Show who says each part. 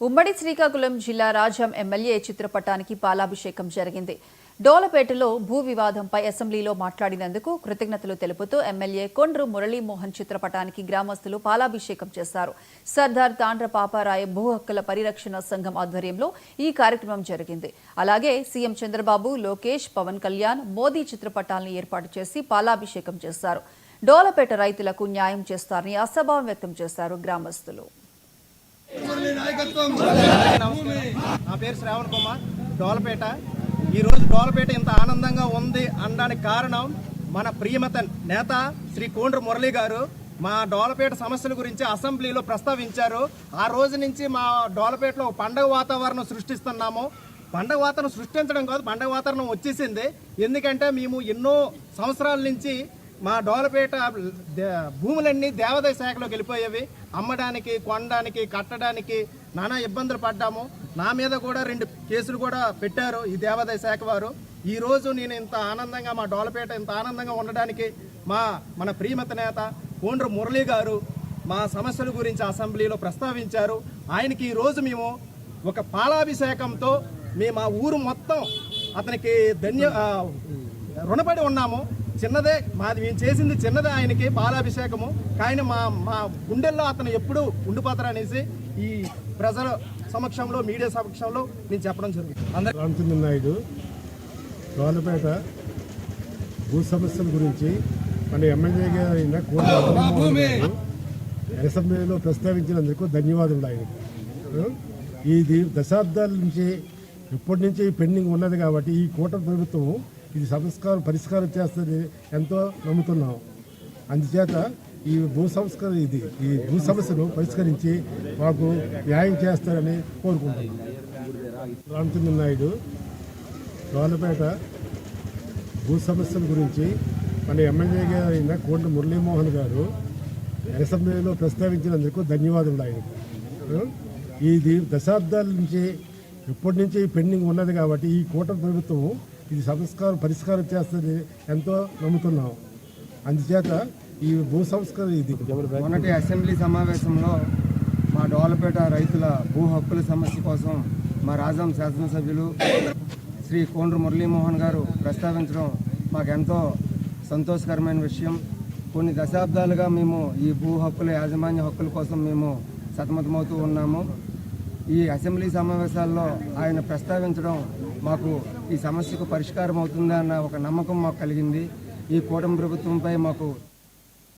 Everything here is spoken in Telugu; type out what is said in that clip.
Speaker 1: ఉమ్మడి శ్రీకాకుళం జిల్లా రాజాం ఎమ్మెల్యే చిత్రపటానికి పాలాభిషేకం జరిగింది. డోలపేటలో భూ వివాదంపై అసెంబ్లీలో మాట్లాడినందుకు కృతజ్ఞతలు తెలుపుతూ ఎమ్మెల్యే కొండ్రు మురళీమోహన్ చిత్రపటానికి గ్రామస్తులు పాలాభిషేకం చేశారు. సర్దార్ తాండ్ర పాపారాయ భూ హక్కుల పరిరక్షణ సంఘం ఆధ్వర్యంలో ఈ కార్యక్రమం జరిగింది. అలాగే సీఎం చంద్రబాబు, లోకేష్, పవన్ కళ్యాణ్, మోదీ చిత్రపటాలను ఏర్పాటు చేసి పాలాభిషేకం చేశారు. డోలపేట రైతులకు న్యాయం చేస్తారని ఆశాభావం వ్యక్తం చేశారు గ్రామస్తులు.
Speaker 2: నా పేరు శ్రావణ్ కుమార్. డోలపేట ఈరోజు డోలపేట ఇంత ఆనందంగా ఉంది అనడానికి కారణం మన ప్రియమత నేత శ్రీ కొండ్రు మురళి గారు మా డోలపేట సమస్యల గురించి అసెంబ్లీలో ప్రస్తావించారు. ఆ రోజు నుంచి మా డోలపేటలో పండగ వాతావరణం సృష్టిస్తున్నాము. పండగ వాతావరణం సృష్టించడం కాదు, పండగ వాతావరణం వచ్చేసింది. ఎందుకంటే మేము ఎన్నో సంవత్సరాల నుంచి మా డోలపేట భూములన్నీ దేవాదాయ శాఖలోకి వెళ్ళిపోయేవి. అమ్మడానికి, కొనడానికి, కట్టడానికి నానా ఇబ్బందులు పడ్డాము. నా మీద కూడా 2 కేసులు కూడా పెట్టారు ఈ దేవాదాయ శాఖ వారు. ఈరోజు నేను ఇంత ఆనందంగా మా డోలపేట ఇంత ఆనందంగా ఉండడానికి మన ప్రియమత నేత కొండ్రు మురళి గారు మా సమస్యల గురించి అసెంబ్లీలో ప్రస్తావించారు. ఆయనకి ఈరోజు మేము ఒక పాలాభిషేకంతో మేము ఆ ఊరు మొత్తం అతనికి రుణపడి ఉన్నాము. చిన్నదే మాది, మేము చేసింది చిన్నదే ఆయనకి పాలాభిషేకము. కానీ మా గుండెల్లో అతను ఎప్పుడూ ఉండిపోతారనేసి ఈ ప్రజల సమక్షంలో, మీడియా సమక్షంలో నేను చెప్పడం జరుగుతుంది.
Speaker 3: రామచంద్ర నాయుడు డోలపేట భూ సమస్యల గురించి మన ఎమ్మెల్యే గారు అయిన కోట అసెంబ్లీలో ప్రస్తావించినందుకు ధన్యవాదాలు ఆయనకు. ఇది దశాబ్దాల నుంచి ఇప్పటి నుంచి పెండింగ్ ఉన్నది కాబట్టి ఈ కూటమి ప్రభుత్వం ఇది పరిష్కారం చేస్తుంది ఎంతో నమ్ముతున్నాం. అందుచేత ఈ భూ సమస్యను పరిష్కరించి మాకు న్యాయం చేస్తారని కోరుకుంటున్నాం. రామచంద్ర నాయుడు డోలపేట భూ సమస్యల గురించి మన ఎమ్మెల్యే గారు అయిన కొండ్రు మురళీమోహన్ గారు అసెంబ్లీలో ప్రస్తావించినందుకు ధన్యవాదాలు ఆయనకు. ఇది దశాబ్దాల నుంచి ఇప్పటి నుంచి పెండింగ్ ఉన్నది కాబట్టి ఈ కూటమి ప్రభుత్వం ఇది పరిష్కారం చేస్తుంది ఎంతో నమ్ముతున్నాం. అందుచేత ఈ భూ
Speaker 2: మొన్నటి అసెంబ్లీ సమావేశంలో మా డోలపేట రైతుల భూ హక్కుల సమస్య కోసం మా రాజాం శాసనసభ్యులు శ్రీ కొండ్రు మురళీమోహన్ గారు ప్రస్తావించడం మాకెంతో సంతోషకరమైన విషయం. కొన్ని దశాబ్దాలుగా మేము ఈ భూ హక్కుల, యాజమాన్య హక్కుల కోసం మేము సతమతమవుతూ ఉన్నాము. ఈ అసెంబ్లీ సమావేశాల్లో ఆయన ప్రస్తావించడం మాకు ఈ సమస్యకు పరిష్కారం అవుతుందన్న ఒక నమ్మకం మాకు కలిగింది. ఈ కూటమి ప్రభుత్వంపై మాకు